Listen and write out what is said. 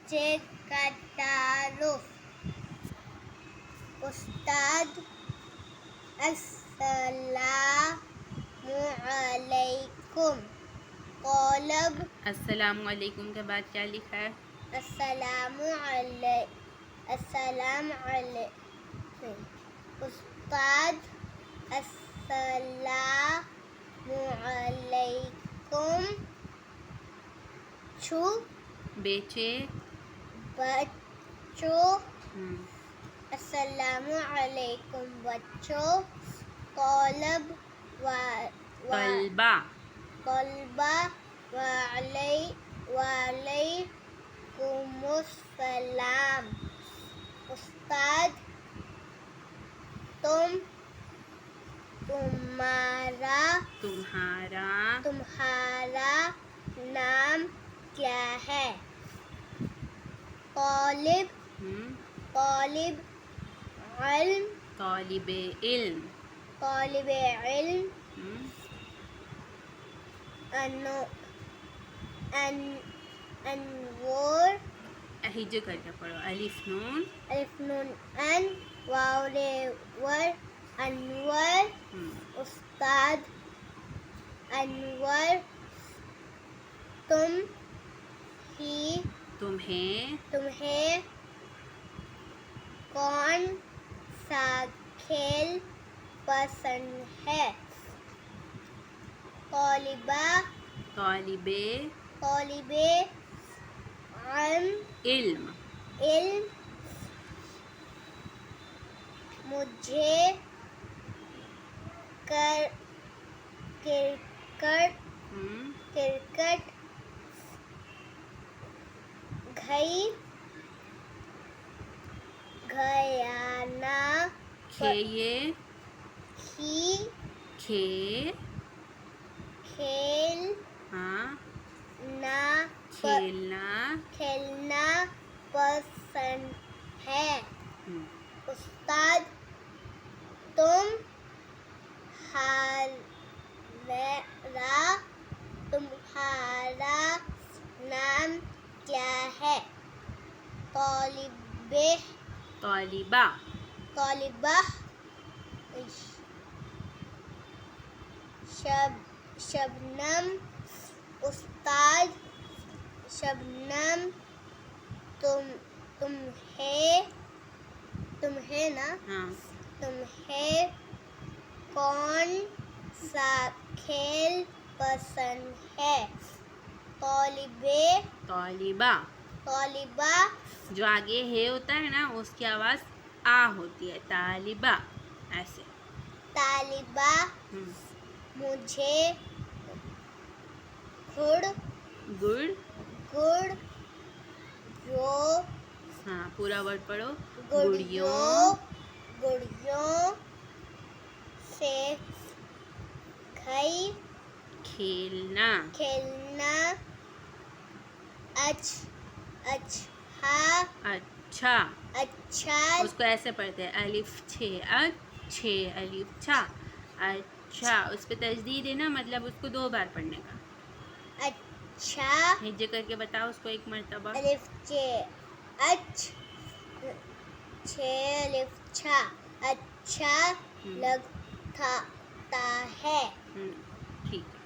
बच्चे का तारुफ। उस्ताद अस्सलामु अलैकुम। तलब अस्सलाम वालेकुम के बाद क्या लिखा है? अस्सलाम अलैकुम। उस्ताद अस्सलामु अलैकुम। छू बेचे बच्चों। अस्सलामु अलैकुम बच्चों। तलब तलबा तलबा वालेकुमुस्सलाम। उस्ताद तुम्हारा नाम क्या है? तालिब तालिबे इल्म अनवर हिज्जे करके पढ़ो। अलिफ नून अन वाव रे वर अनवर। उस्ताद अनवर तुम्हें कौन सा खेल पसंद है? तालिबे इल्म मुझे क्रिकेट घयाना खेलना पसंद है। उस्ताद तुम्हारा नाम क्या है? तालिबा शबनम। उस्ताद शबनम तुम्हें कौन सा खेल पसंद है? तालिबा जो आगे है होता है ना, उसकी आवाज आ होती है। तालिबा ऐसे। तालिबा मुझे गुड़ पूरा वर्ड पढ़ो। गुड़ियों से खेलना अच्छा। उसको ऐसे पढ़ते हैं। अलिफ छे अच्छे अलिफ छा अच्छा। उस पे तजदीद है ना, मतलब उसको 2 बार पढ़ने का। अच्छा हिज्जे करके बताओ उसको एक मर्तबा। अलिफ छे अलिफ छा अच्छा लगता है। ठीक है।